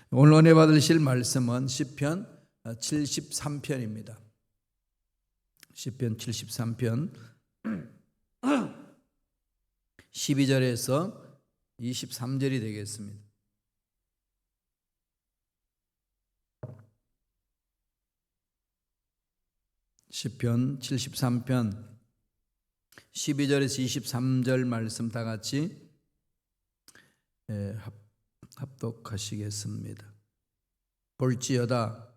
오늘 은혜 받으실 말씀은 시편 73편입니다. 시편 73편 12절에서 23절이 되겠습니다. 시편 73편 12절에서 23절 말씀 다 같이 합독하시겠습니다. 볼지어다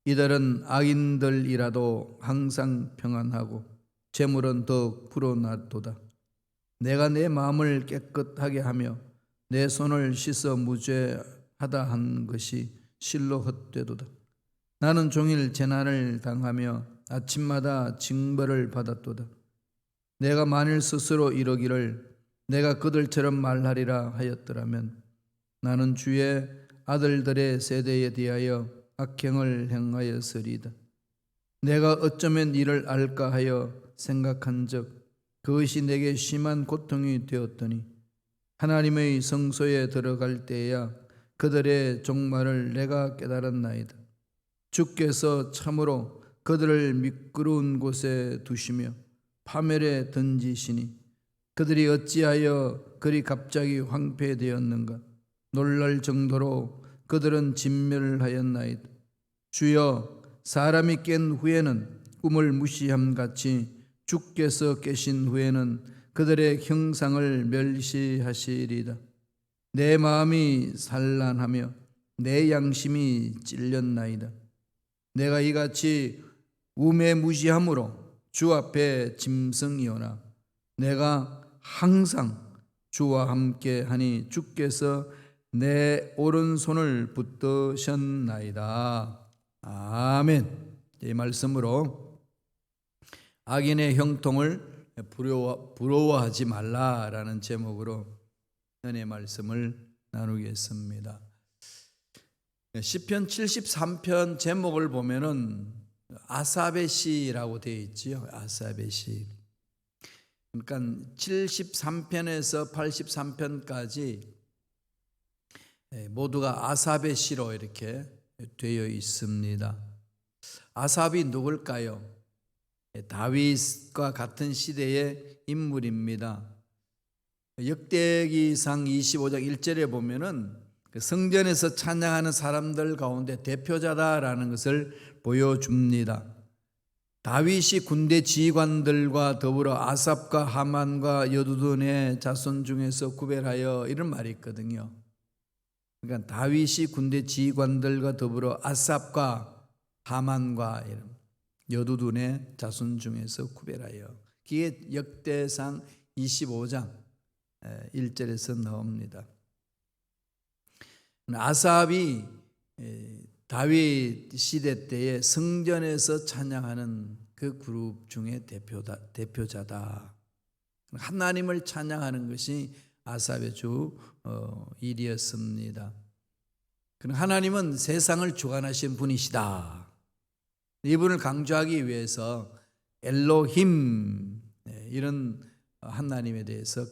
이들은 악인들이라도 항상 평안하고 재물은 더욱 불어나도다. 내가 내 마음을 깨끗하게 하며 내 손을 씻어 무죄하다 한 것이 실로 헛되도다. 나는 종일 재난을 당하며 아침마다 징벌을 받았도다. 내가 만일 스스로 이러기를 내가 그들처럼 말하리라 하였더라면 나는 주의 아들들의 세대에 대하여 악행을 행하였으리이다. 내가 어쩌면 이를 알까 하여 생각한 적 그것이 내게 심한 고통이 되었더니 하나님의 성소에 들어갈 때야 그들의 종말을 내가 깨달았나이다. 주께서 참으로 그들을 미끄러운 곳에 두시며 파멸에 던지시니 그들이 어찌하여 그리 갑자기 황폐되었는가. 놀랄 정도로 그들은 진멸하였나이다. 주여, 사람이 깬 후에는 꿈을 무시함같이 주께서 깨신 후에는 그들의 형상을 멸시하시리이다. 내 마음이 산란하며 내 양심이 찔렸나이다. 내가 이같이 우매무지함으로 주 앞에 짐승이오나 내가 항상 주와 함께 하니 주께서 내 오른손을 붙드셨나이다. 아멘. 이 말씀으로 악인의 형통을 부러워하지 말라라는 제목으로 은혜의 말씀을 나누겠습니다. 시편 73편 제목을 보면은 아삽의 시라고 되어 있지요. 아삽의 시. 그러니까 73편에서 83편까지 모두가 아삽의 시로 이렇게 되어 있습니다. 아삽이 누굴까요? 다윗과 같은 시대의 인물입니다. 역대기상 25장 1절에 보면은 성전에서 찬양하는 사람들 가운데 대표자다라는 것을 보여줍니다. 다윗이 군대 지휘관들과 더불어 아삽과 하만과 여두둔의 자손 중에서 구별하여 이런 말이 있거든요. 그러니까 다윗이 군대 지휘관들과 더불어 아삽과 하만과 여두둔의 자손 중에서 구별하여, 그게 역대상 25장 1절에서 나옵니다. 아삽이 다윗 시대 때에 성전에서 찬양하는 그 그룹 중에 대표자다. 하나님을 찬양하는 것이 아삽의 주 일이었습니다. 하나님은 세상을 주관하신 분이시다. 이분을 강조하기 위해서 엘로힘 이런 하나님에 대해서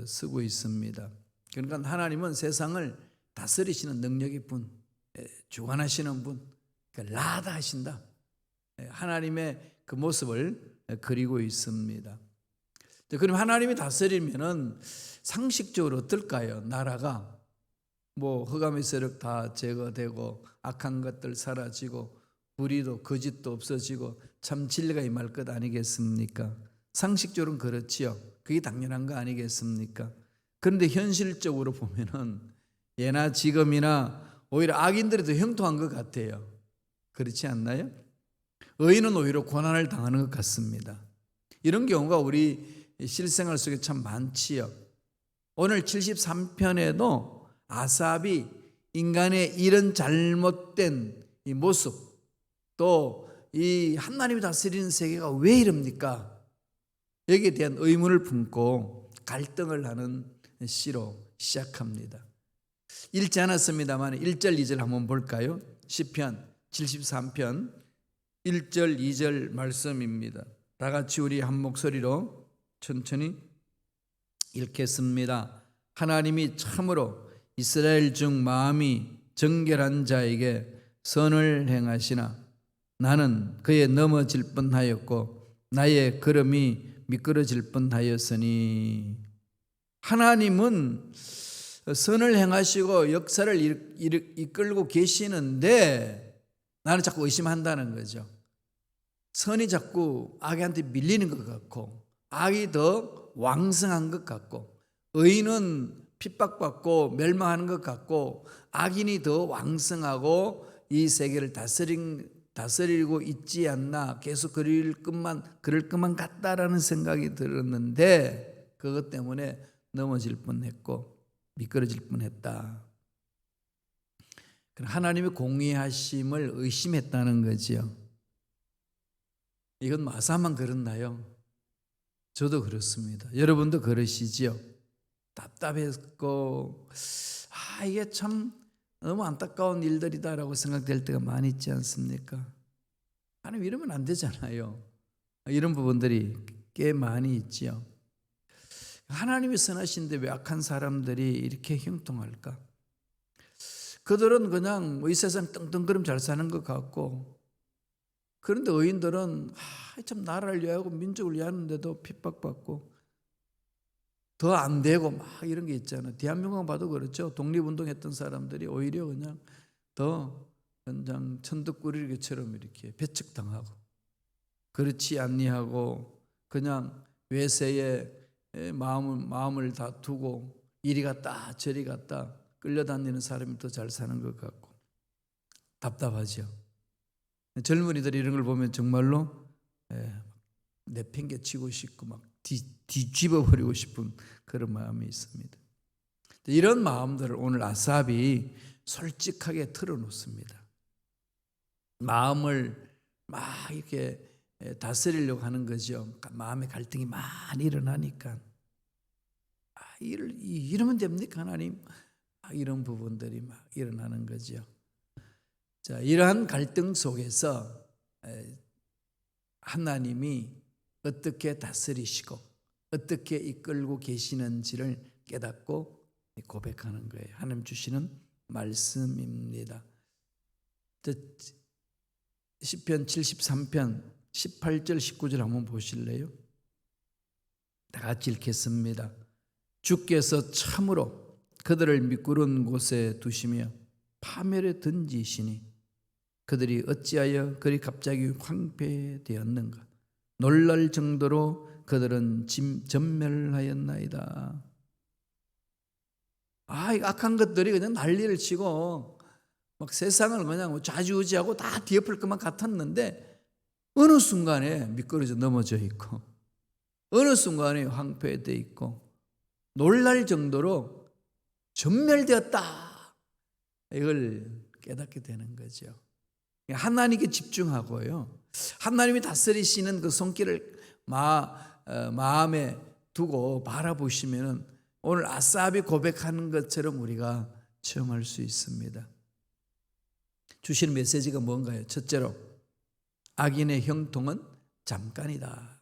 쓰고 있습니다. 그러니까 하나님은 세상을 다스리시는 능력의 분, 주관하시는 분, 그러니까 라다 하신다. 하나님의 그 모습을 그리고 있습니다. 그럼 하나님이 다스리면은 상식적으로 어떨까요? 나라가 흑암의 세력 다 제거되고 악한 것들 사라지고 불의도 거짓도 없어지고 참 진리가 임할 것 아니겠습니까? 상식적으로는 그렇지요. 그게 당연한 거 아니겠습니까? 그런데 현실적으로 보면은 예나 지금이나 오히려 악인들이 더 형통한 것 같아요. 그렇지 않나요? 의인은 오히려 고난을 당하는 것 같습니다. 이런 경우가 우리 실생활 속에 참 많지요. 오늘 73편에도 아삽이 인간의 이런 잘못된 이 모습, 또 이 하나님이 다스리는 세계가 왜 이럽니까? 여기에 대한 의문을 품고 갈등을 하는 시로 시작합니다. 읽지 않았습니다만 1절 2절 한번 볼까요? 시편 73편 1절 2절 말씀입니다. 다 같이 우리 한 목소리로 천천히 읽겠습니다. 하나님이 참으로 이스라엘 중 마음이 정결한 자에게 선을 행하시나 나는 그의 넘어질 뻔하였고 나의 걸음이 미끄러질 뻔하였으니. 하나님은 선을 행하시고 역사를 이끌고 계시는데 나는 자꾸 의심한다는 거죠. 선이 자꾸 악한테 밀리는 것 같고 악이 더 왕성한 것 같고 의인은 핍박받고 멸망하는 것 같고 악인이 더 왕성하고 이 세계를 다스리고 있지 않나, 계속 그럴 것만 같다라는 생각이 들었는데 그것 때문에 넘어질 뻔했고 미끄러질 뻔했다. 하나님의 공의하심을 의심했다는 거지요. 이건 마사만 그렇나요? 저도 그렇습니다. 여러분도 그러시지요? 답답했고 이게 참 너무 안타까운 일들이다라고 생각될 때가 많이 있지 않습니까? 하나님 이러면 안 되잖아요. 이런 부분들이 꽤 많이 있지요. 하나님이 선하신데 왜 악한 사람들이 이렇게 형통할까? 그들은 그냥 이 세상 떵떵거림 잘 사는 것 같고, 그런데 의인들은 참 나라를 위하고 민족을 위하는데도 핍박받고 더 안 되고 막 이런 게 있잖아요. 대한민국만 봐도 그렇죠. 독립운동했던 사람들이 오히려 더 그냥 천덕꾸러기처럼 이렇게 배척당하고 그렇지 않니하고 그냥 외세에 마음을 다 두고 이리 갔다 저리 갔다 끌려다니는 사람이 더 잘 사는 것 같고 답답하죠. 젊은이들이 이런 걸 보면 정말로 내팽개치고 싶고 막 뒤집어버리고 싶은 그런 마음이 있습니다. 이런 마음들을 오늘 아삽이 솔직하게 털어놓습니다. 마음을 막 이렇게 다스리려고 하는 거죠. 마음의 갈등이 많이 일어나니까 이러면 됩니까 하나님? 이런 부분들이 막 일어나는 거죠. 자, 이러한 갈등 속에서 하나님이 어떻게 다스리시고 어떻게 이끌고 계시는지를 깨닫고 고백하는 거예요. 하나님 주시는 말씀입니다. 시편 73편 18절 19절 한번 보실래요? 다 같이 읽겠습니다. 주께서 참으로 그들을 미끄러운 곳에 두시며 파멸에 던지시니 그들이 어찌하여 그리 갑자기 황폐되었는가? 놀랄 정도로 그들은 전멸하였나이다. 악한 것들이 그냥 난리를 치고 막 세상을 그냥 좌지우지하고 다 뒤엎을 것만 같았는데 어느 순간에 미끄러져 넘어져 있고 어느 순간에 황폐되어 있고 놀랄 정도로 전멸되었다. 이걸 깨닫게 되는 거죠. 하나님께 집중하고요. 하나님이 다스리시는 그 손길을 마음에 두고 바라보시면 오늘 아삽이 고백하는 것처럼 우리가 체험할 수 있습니다. 주시는 메시지가 뭔가요? 첫째로 악인의 형통은 잠깐이다.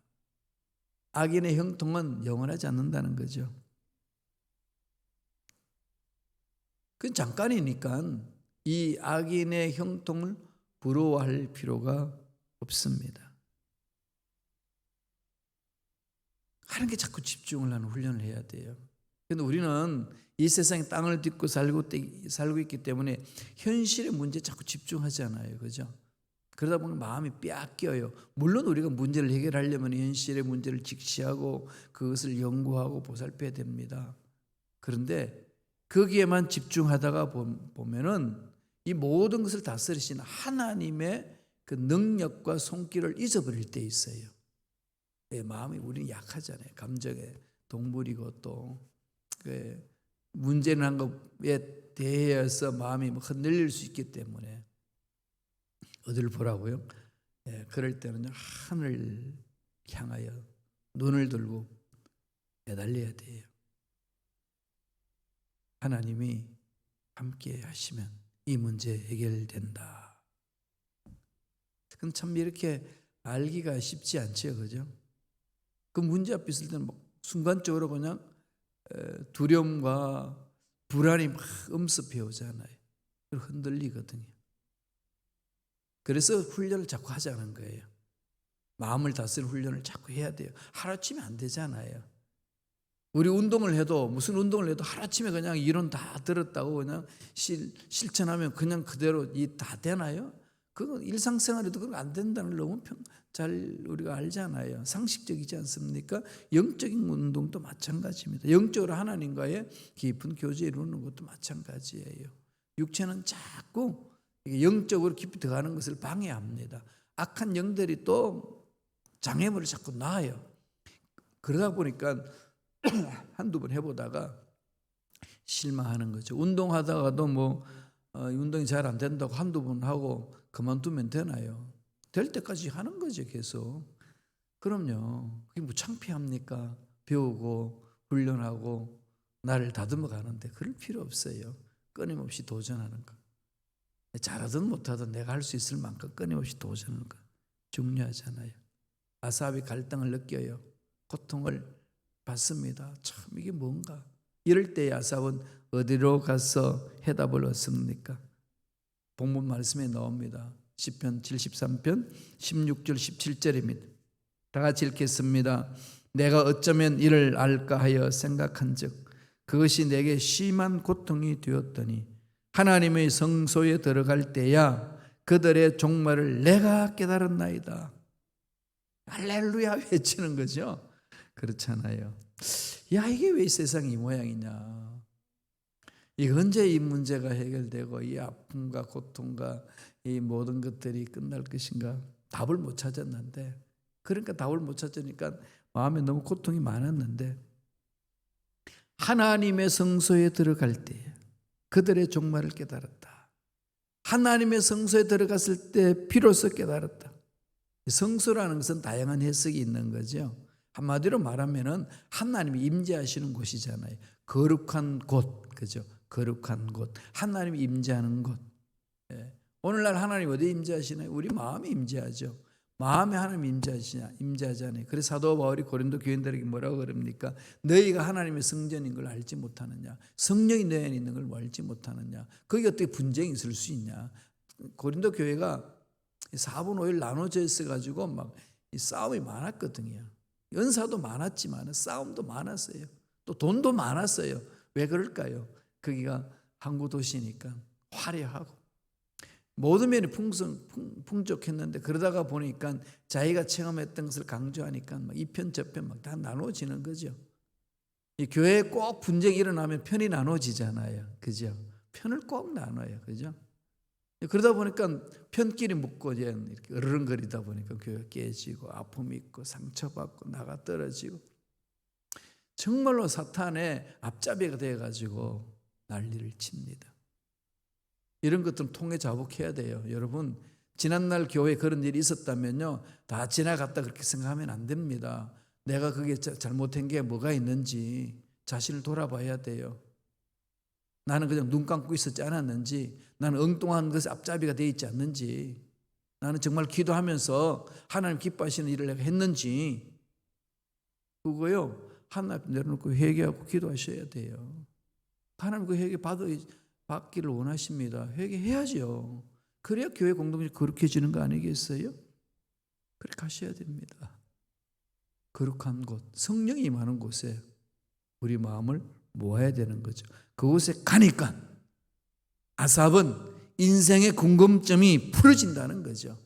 악인의 형통은 영원하지 않는다는 거죠. 그건 잠깐이니까 이 악인의 형통을 부러워할 필요가 없습니다. 하는 게 자꾸 집중을 하는 훈련을 해야 돼요. 그런데 우리는 이 세상에 땅을 딛고 살고 있기 때문에 현실의 문제에 자꾸 집중하잖아요. 그죠? 그러다 보면 마음이 뺏겨요. 물론 우리가 문제를 해결하려면 현실의 문제를 직시하고 그것을 연구하고 보살펴야 됩니다. 그런데 거기에만 집중하다가 보면은 이 모든 것을 다스리신 하나님의 그 능력과 손길을 잊어버릴 때 있어요. 마음이 우리는 약하잖아요. 감정의 동물이고 또 문제는 한 것에 대해서 마음이 흔들릴 수 있기 때문에 어디를 보라고요? 그럴 때는 하늘을 향하여 눈을 들고 매달려야 돼요. 하나님이 함께 하시면 이 문제 해결된다. 그건 참 이렇게 알기가 쉽지 않죠, 그죠? 그 문제 앞에 있을 때는 막 순간적으로 그냥 두려움과 불안이 막 엄습해 오잖아요. 흔들리거든요. 그래서 훈련을 자꾸 하자는 거예요. 마음을 다스리는 훈련을 자꾸 해야 돼요. 하루아침에 안 되잖아요. 우리 운동을 해도, 무슨 운동을 해도 하루아침에 그냥 이론 다 들었다고 그냥 실천하면 그냥 그대로 다 되나요? 그건 일상생활에도 그거 안 된다는 걸 너무 잘 우리가 알잖아요. 상식적이지 않습니까? 영적인 운동도 마찬가지입니다. 영적으로 하나님과의 깊은 교제 이루는 것도 마찬가지예요. 육체는 자꾸 영적으로 깊이 들어가는 것을 방해합니다. 악한 영들이 또 장애물을 자꾸 놔요. 그러다 보니까 한두 번 해보다가 실망하는 거죠. 운동하다가도 운동이 잘 안 된다고 한두 번 하고 그만두면 되나요? 될 때까지 하는 거죠, 계속. 그럼요. 그게 뭐 창피합니까? 배우고 훈련하고 나를 다듬어 가는데 그럴 필요 없어요. 끊임없이 도전하는 거. 잘하든 못하든 내가 할 수 있을 만큼 끊임없이 도전하는 거 중요하잖아요. 아삽이 갈등을 느껴요. 고통을 받습니다. 참 이게 뭔가. 이럴 때 아삽은 어디로 가서 해답을 얻습니까? 본문 말씀에 나옵니다. 시편 73편 16절 17절입니다. 다 같이 읽겠습니다. 내가 어쩌면 이를 알까 하여 생각한즉 그것이 내게 심한 고통이 되었더니 하나님의 성소에 들어갈 때야 그들의 종말을 내가 깨달았나이다. 할렐루야 외치는 거죠. 그렇잖아요. 야, 이게 왜 세상이 이 모양이냐. 이 언제 이 문제가 해결되고 이 아픔과 고통과 이 모든 것들이 끝날 것인가. 답을 못 찾았는데, 그러니까 답을 못 찾으니까 마음에 너무 고통이 많았는데, 하나님의 성소에 들어갈 때 그들의 종말을 깨달았다. 하나님의 성소에 들어갔을 때 비로소 깨달았다. 성소라는 것은 다양한 해석이 있는 거죠. 한마디로 말하면은 하나님이 임재하시는 곳이잖아요. 거룩한 곳, 그죠? 거룩한 곳, 하나님이 임재하는 곳. 오늘날 하나님 어디 임재하시나요? 우리 마음에 임재하죠. 마음에 하나님 임재하잖아요. 그래서 사도 바울이 고린도 교인들에게 뭐라고 그럽니까? 너희가 하나님의 성전인 걸 알지 못하느냐? 성령이 너희 안에 있는 걸 알지 못하느냐? 거기 어떻게 분쟁이 있을 수 있냐? 고린도 교회가 4분 5일 나눠져 있어가지고 막 싸움이 많았거든요. 연사도 많았지만 싸움도 많았어요. 또 돈도 많았어요. 왜 그럴까요? 거기가 항구 도시니까 화려하고 모든 면이 풍족했는데 그러다가 보니까 자기가 체험했던 것을 강조하니까 막 이편 저편 막 다 나눠지는 거죠. 이 교회에 꼭 분쟁이 일어나면 편이 나눠지잖아요. 그죠? 편을 꼭 나눠요. 그죠? 그러다 보니까 편끼리 묶고 이렇게 으르렁거리다 보니까 교회가 깨지고 아픔이 있고 상처받고 나가 떨어지고 정말로 사탄의 앞잡이가 되어가지고 난리를 칩니다. 이런 것들은 통해 자복해야 돼요. 여러분, 지난날 교회에 그런 일이 있었다면요, 다 지나갔다 그렇게 생각하면 안 됩니다. 내가 그게 잘못한 게 뭐가 있는지 자신을 돌아봐야 돼요. 나는 그냥 눈 감고 있었지 않았는지, 나는 엉뚱한 것에 앞잡이가 되어 있지 않는지, 나는 정말 기도하면서 하나님 기뻐하시는 일을 내가 했는지, 그거요 하나님 앞에 내려놓고 회개하고 기도하셔야 돼요. 하나님 그 회개 받기를 원하십니다. 회개해야죠. 그래야 교회 공동체 거룩해지는 거 아니겠어요? 그렇게 하셔야 됩니다. 거룩한 곳, 성령이 임하는 곳에 우리 마음을 모아야 되는 거죠. 그곳에 가니까 아삽은 인생의 궁금점이 풀어진다는 거죠.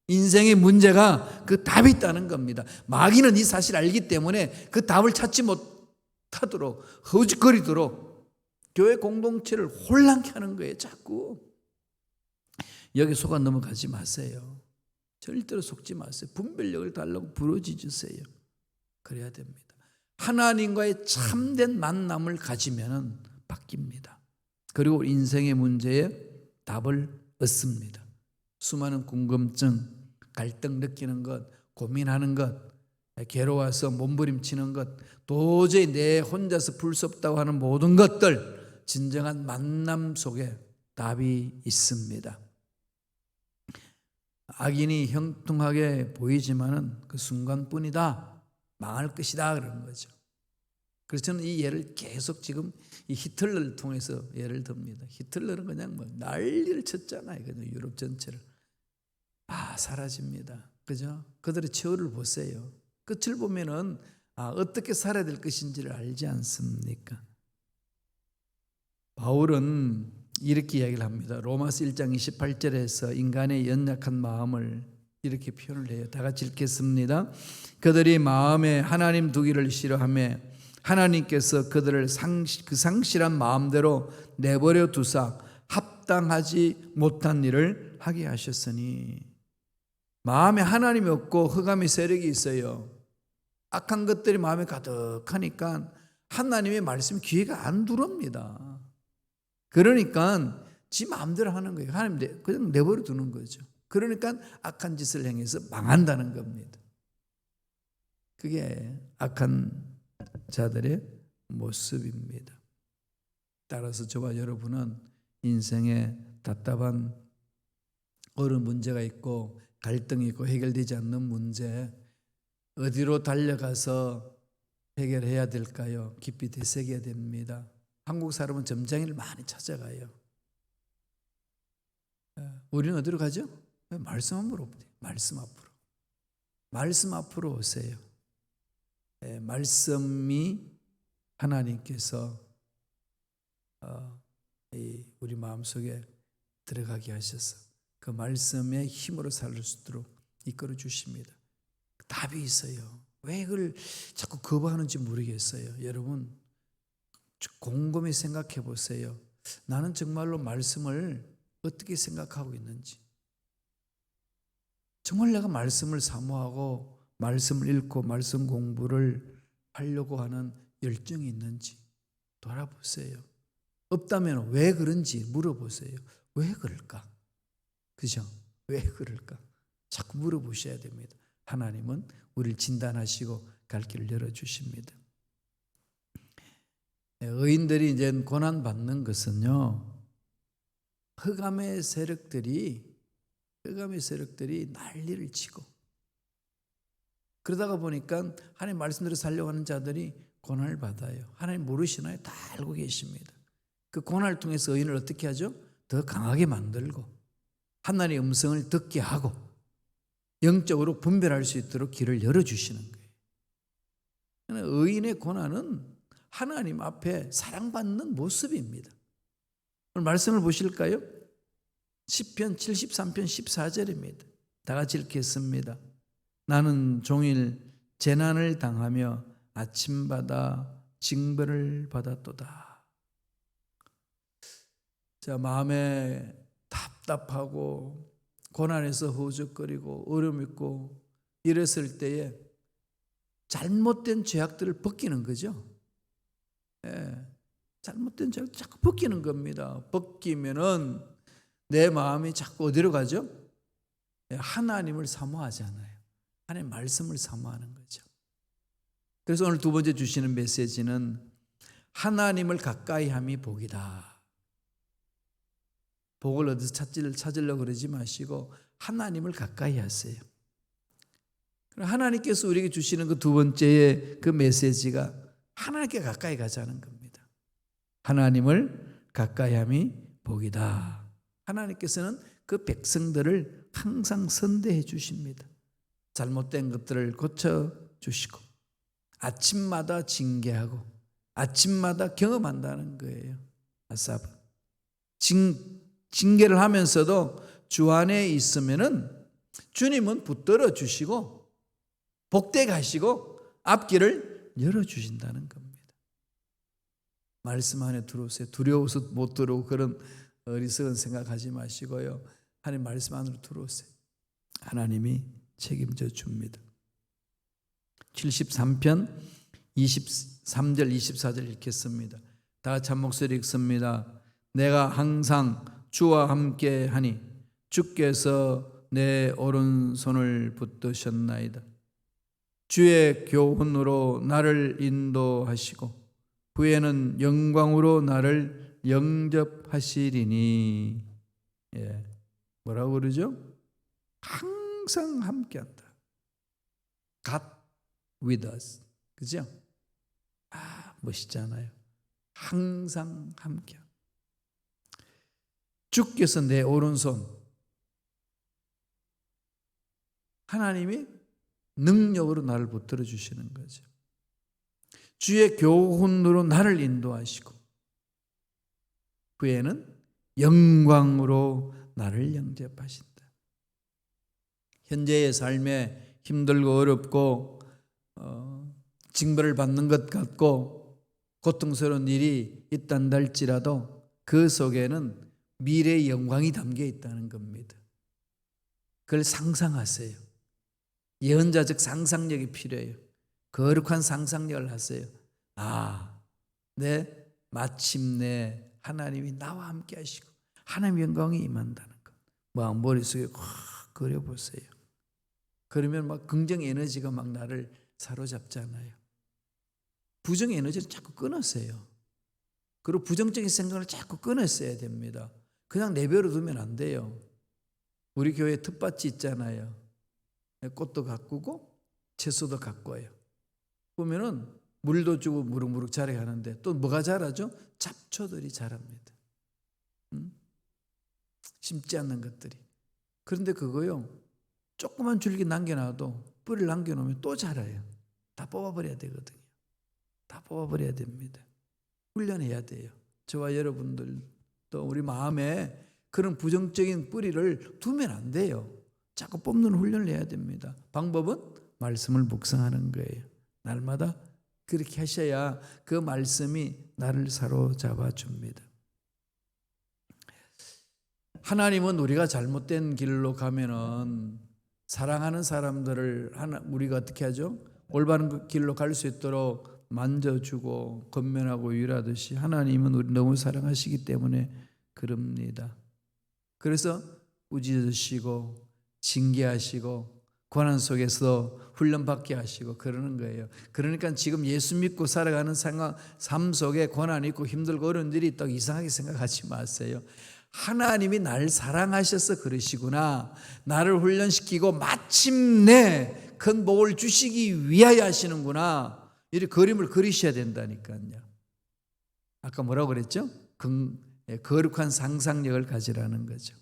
인생의 문제가 그 답이 있다는 겁니다. 마귀는 이 사실을 알기 때문에 그 답을 찾지 못하도록 허우적거리도록 교회 공동체를 혼란케 하는 거예요. 자꾸 여기 속아 넘어가지 마세요. 절대로 속지 마세요. 분별력을 달라고 부르짖으세요. 그래야 됩니다. 하나님과의 참된 만남을 가지면 바뀝니다. 그리고 인생의 문제에 답을 얻습니다. 수많은 궁금증, 갈등 느끼는 것, 고민하는 것, 괴로워서 몸부림치는 것, 도저히 내 혼자서 풀 수 없다고 하는 모든 것들, 진정한 만남 속에 답이 있습니다. 악인이 형통하게 보이지만은 그 순간뿐이다. 망할 것이다 그러는 거죠. 그래서 저는 이 예를 계속 지금 이 히틀러를 통해서 예를 듭니다. 히틀러는 그냥 뭐 난리를 쳤잖아요. 그냥 유럽 전체를. 사라집니다. 그죠? 그들의 처우를 보세요. 끝을 보면은 어떻게 살아야 될 것인지를 알지 않습니까? 바울은 이렇게 이야기를 합니다. 로마서 1장 28절에서 인간의 연약한 마음을 이렇게 표현을 해요. 다 같이 읽겠습니다. 그들이 마음에 하나님 두기를 싫어하며 하나님께서 그들을 그 상실한 마음대로 내버려 두사 합당하지 못한 일을 하게 하셨으니, 마음에 하나님이 없고 흑암의 세력이 있어요. 악한 것들이 마음에 가득하니까 하나님의 말씀 귀에가 안 들어옵니다. 그러니까 지 마음대로 하는 거예요. 하나님 그냥 내버려 두는 거죠. 그러니까 악한 짓을 행해서 망한다는 겁니다. 그게 악한 자들의 모습입니다. 따라서 저와 여러분은 인생에 답답한 어려운 문제가 있고 갈등이 있고 해결되지 않는 문제, 어디로 달려가서 해결해야 될까요? 깊이 되새겨야 됩니다. 한국 사람은 점쟁이를 많이 찾아가요. 우리는 어디로 가죠? 말씀 앞으로 오세요. 말씀 앞으로. 말씀 앞으로 오세요. 말씀이 하나님께서 우리 마음속에 들어가게 하셔서 그 말씀의 힘으로 살 수 있도록 이끌어 주십니다. 답이 있어요. 왜 그걸 자꾸 거부하는지 모르겠어요. 여러분 곰곰이 생각해 보세요. 나는 정말로 말씀을 어떻게 생각하고 있는지, 정말 내가 말씀을 사모하고 말씀을 읽고 말씀 공부를 하려고 하는 열정이 있는지 돌아보세요. 없다면 왜 그런지 물어보세요. 왜 그럴까? 그죠? 왜 그럴까? 자꾸 물어보셔야 됩니다. 하나님은 우리를 진단하시고 갈 길을 열어주십니다. 의인들이 이제 고난받는 것은요, 흑암의 세력들이 난리를 치고, 그러다가 보니까 하나님 말씀대로 살려고 하는 자들이 고난을 받아요. 하나님 모르시나요? 다 알고 계십니다. 그 고난을 통해서 의인을 어떻게 하죠? 더 강하게 만들고 하나님의 음성을 듣게 하고 영적으로 분별할 수 있도록 길을 열어주시는 거예요. 의인의 고난은 하나님 앞에 사랑받는 모습입니다. 오늘 말씀을 보실까요? 시편 73편 14절입니다. 다 같이 읽겠습니다. 나는 종일 재난을 당하며 아침마다 징벌을 받았도다. 자, 마음에 답답하고 고난에서 허우적거리고 어려움 있고 이랬을 때에 잘못된 죄악들을 벗기는 거죠. 잘못된 죄악을 자꾸 벗기는 겁니다. 벗기면은 내 마음이 자꾸 어디로 가죠? 하나님을 사모하잖아요. 하나님 말씀을 사모하는 거죠. 그래서 오늘 두 번째 주시는 메시지는 하나님을 가까이 함이 복이다. 복을 어디서 찾으려고 그러지 마시고 하나님을 가까이 하세요. 하나님께서 우리에게 주시는 그 두 번째의 그 메시지가 하나님께 가까이 가자는 겁니다. 하나님을 가까이 함이 복이다. 하나님께서는 그 백성들을 항상 선대해 주십니다. 잘못된 것들을 고쳐주시고 아침마다 징계하고 아침마다 경험한다는 거예요. 아삽은 징계를 하면서도 주 안에 있으면은 주님은 붙들어 주시고 복되게 하시고 앞길을 열어주신다는 겁니다. 말씀 안에 들어오세요. 두려워서 못 들어오고 그런 어리석은 생각하지 마시고요. 하나님 말씀 안으로 들어오세요. 하나님이 책임져 줍니다. 73편 23절 24절 읽겠습니다. 다 같이 한 목소리 읽습니다. 내가 항상 주와 함께 하니 주께서 내 오른손을 붙드셨나이다. 주의 교훈으로 나를 인도하시고 후에는 영광으로 나를 영접하시리니. 뭐라고 그러죠? 항상 함께한다. God with us. 그죠? 멋있잖아요. 항상 함께. 주께서 내 오른손. 하나님이 능력으로 나를 붙들어 주시는 거죠. 주의 교훈으로 나를 인도하시고 후에는 영광으로 나를 영접하신다. 현재의 삶에 힘들고 어렵고 징벌을 받는 것 같고 고통스러운 일이 있단다 할지라도 그 속에는 미래의 영광이 담겨 있다는 겁니다. 그걸 상상하세요. 예언자적 상상력이 필요해요. 거룩한 상상력을 하세요. 마침내 하나님이 나와 함께 하시고 하나님의 영광이 임한다는 것. 막 머릿속에 확 그려보세요. 그러면 막 긍정 에너지가 막 나를 사로잡잖아요. 부정 에너지를 자꾸 끊으세요. 그리고 부정적인 생각을 자꾸 끊었어야 됩니다. 그냥 내버려 두면 안 돼요. 우리 교회 텃밭이 있잖아요. 꽃도 가꾸고 채소도 가꿔요. 보면은 물도 주고 무럭무럭 자라가는데 또 뭐가 자라죠? 잡초들이 자랍니다. 심지 않는 것들이. 그런데 그거요, 조그만 줄기 남겨놔도 뿌리를 남겨놓으면 또 자라요. 다 뽑아버려야 되거든요. 다 뽑아버려야 됩니다. 훈련해야 돼요. 저와 여러분들 또 우리 마음에 그런 부정적인 뿌리를 두면 안 돼요. 자꾸 뽑는 훈련을 해야 됩니다. 방법은 말씀을 묵상하는 거예요. 날마다 그렇게 하셔야 그 말씀이 나를 사로잡아 줍니다. 하나님은 우리가 잘못된 길로 가면은 사랑하는 사람들을 우리가 어떻게 하죠? 올바른 길로 갈 수 있도록 만져주고 권면하고 위로하듯이 하나님은 우리 너무 사랑하시기 때문에 그럽니다. 그래서 꾸짖으시고 징계하시고 고난 속에서 훈련받게 하시고 그러는 거예요. 그러니까 지금 예수 믿고 살아가는 삶 속에 고난이 있고 힘들고 어려운 일이 있다고 이상하게 생각하지 마세요. 하나님이 날 사랑하셔서 그러시구나. 나를 훈련시키고 마침내 큰 복을 주시기 위하여 하시는구나. 이렇게 그림을 그리셔야 된다니까요. 아까 뭐라고 그랬죠? 거룩한 상상력을 가지라는 거죠.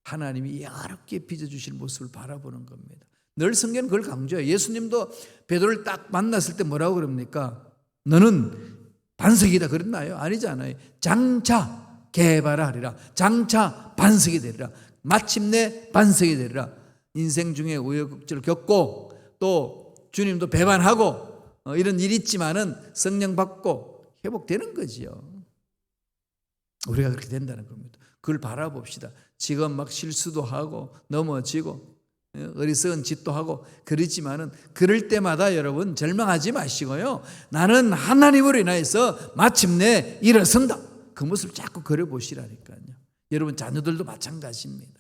하나님이 여롭게 빚어주실 모습을 바라보는 겁니다. 늘 성경은 그걸 강조해요. 예수님도 베드로를 딱 만났을 때 뭐라고 그럽니까? 너는 반석이다 그랬나요? 아니잖아요. 장차 개발하리라. 장차 반석이 되리라. 마침내 반석이 되리라. 인생 중에 우여곡절을 겪고 또 주님도 배반하고 이런 일이 있지만은 성령 받고 회복되는 거지요. 우리가 그렇게 된다는 겁니다. 그걸 바라봅시다. 지금 막 실수도 하고 넘어지고 어리석은 짓도 하고 그러지만은 그럴 때마다 여러분 절망하지 마시고요. 나는 하나님으로 인하여서 마침내 일어선다. 그 모습을 자꾸 그려보시라니까요. 여러분 자녀들도 마찬가지입니다.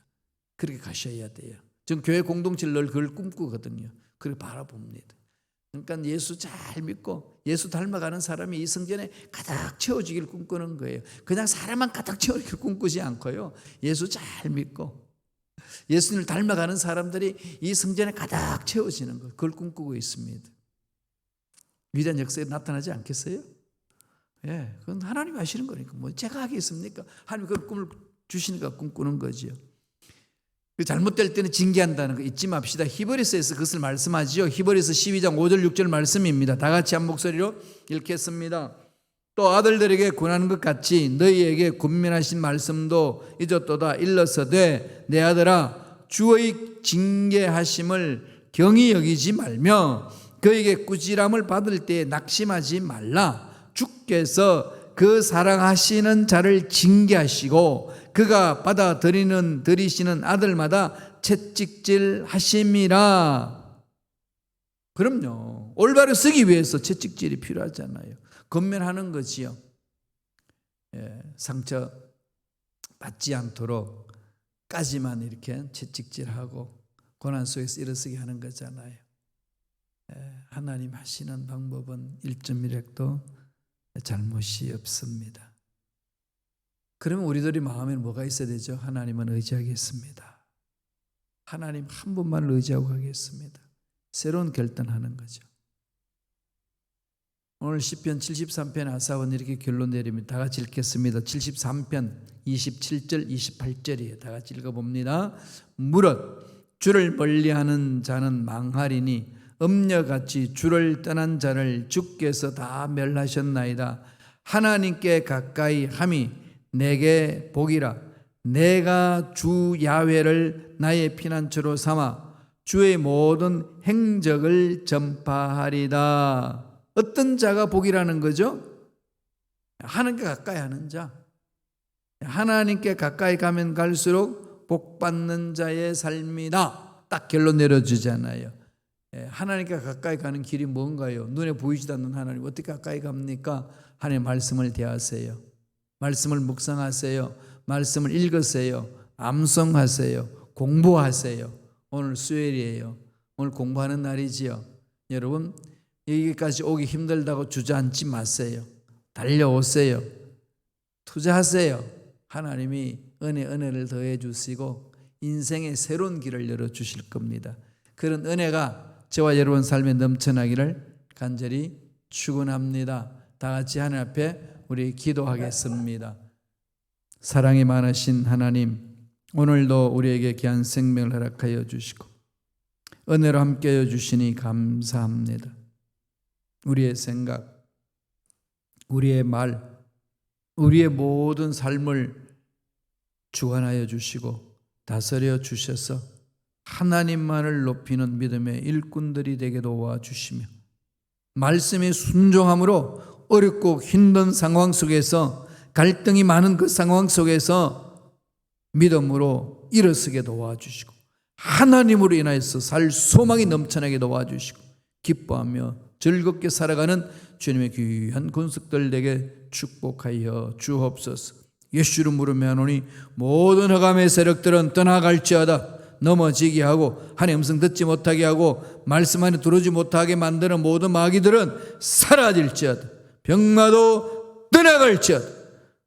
그렇게 가셔야 돼요. 전 교회 공동체를 늘 그걸 꿈꾸거든요. 그렇게 바라봅니다. 그러니까 예수 잘 믿고 예수 닮아가는 사람이 이 성전에 가득 채워지길 꿈꾸는 거예요. 그냥 사람만 가득 채워지길 꿈꾸지 않고요. 예수 잘 믿고 예수님을 닮아가는 사람들이 이 성전에 가득 채워지는 것, 그걸 꿈꾸고 있습니다. 위대한 역사에 나타나지 않겠어요? 예, 그건 하나님이 하시는 거니까 뭐 제가 하겠습니까? 하나님 그 꿈을 주시니까 꿈꾸는 거지요. 잘못될 때는 징계한다는 거 잊지 맙시다. 히브리서에서 그것을 말씀하지요. 히브리서 12장 5절 6절 말씀입니다. 다 같이 한 목소리로 읽겠습니다. 또 아들들에게 권하는 것 같이 너희에게 권면하신 말씀도 잊었도다. 일러서되 내 아들아 주의 징계하심을 경히 여기지 말며 그에게 꾸지람을 받을 때에 낙심하지 말라. 주께서 그 사랑하시는 자를 징계하시고 그가 드리시는 아들마다 채찍질 하심이라. 그럼요. 올바로 쓰기 위해서 채찍질이 필요하잖아요. 권면하는 거지요. 예, 상처 받지 않도록 까지만 이렇게 채찍질하고 고난 속에서 일어서게 하는 거잖아요. 예, 하나님 하시는 방법은 1.1획도 잘못이 없습니다. 그러면 우리들이 마음에 뭐가 있어야 되죠? 하나님은 의지하겠습니다. 하나님 한 분만을 의지하고 가겠습니다. 새로운 결단하는 거죠. 오늘 시편 73편 아삽은 이렇게 결론 내립니다. 다 같이 읽겠습니다. 73편 27절 28절이에요. 다 같이 읽어봅니다. 무릇 주를 멀리하는 자는 망하리니 음녀같이 주를 떠난 자를 주께서 다 멸하셨나이다. 하나님께 가까이 함이 내게 복이라. 내가 주 야훼를 나의 피난처로 삼아 주의 모든 행적을 전파하리다. 어떤 자가 복이라는 거죠? 하나님께 가까이 하는 자. 하나님께 가까이 가면 갈수록 복받는 자의 삶이다. 딱 결론 내려주잖아요. 하나님께 가까이 가는 길이 뭔가요? 눈에 보이지도 않는 하나님 어떻게 가까이 갑니까? 하나님의 말씀을 대하세요. 말씀을 묵상하세요. 말씀을 읽으세요. 암송하세요. 공부하세요. 오늘 수요일이에요. 오늘 공부하는 날이지요. 여러분 여기까지 오기 힘들다고 주저앉지 마세요. 달려오세요. 투자하세요. 하나님이 은혜를 더해 주시고 인생의 새로운 길을 열어주실 겁니다. 그런 은혜가 저와 여러분 삶에 넘쳐나기를 간절히 축원합니다. 다 같이 하나님 앞에 우리 기도하겠습니다. 사랑이 많으신 하나님, 오늘도 우리에게 귀한 생명을 허락하여 주시고 은혜로 함께하여 주시니 감사합니다. 우리의 생각, 우리의 말, 우리의 모든 삶을 주관하여 주시고 다스려 주셔서 하나님만을 높이는 믿음의 일꾼들이 되게 도와주시며 말씀에 순종함으로 어렵고 힘든 상황 속에서 갈등이 많은 그 상황 속에서 믿음으로 일어서게 도와주시고 하나님으로 인하여서 살 소망이 넘쳐나게 도와주시고 기뻐하며 즐겁게 살아가는 주님의 귀한 권속들 되게 축복하여 주옵소서. 예수 이름 부르며 하노니 모든 흑암의 세력들은 떠나갈지어다. 넘어지게 하고 하나님의 음성 듣지 못하게 하고 말씀 안에 들어오지 못하게 만드는 모든 마귀들은 사라질지어다. 병마도 떠나갈지어다.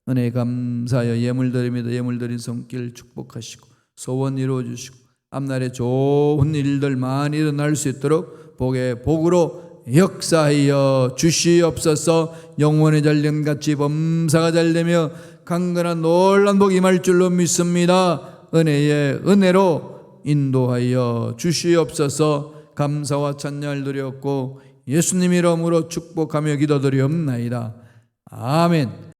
은혜 감사하여 예물 드립니다. 예물 드린 손길 축복하시고 소원 이루어주시고 앞날에 좋은 일들 많이 일어날 수 있도록 복의 복으로 역사하여 주시옵소서. 영원의 전령같이 범사가 잘되며 강건한 놀란 복이 임할 줄로 믿습니다. 은혜의 은혜로 인도하여 주시옵소서. 감사와 찬양을 드렸고 예수님 이름으로 축복하며 기도드리옵나이다. 아멘.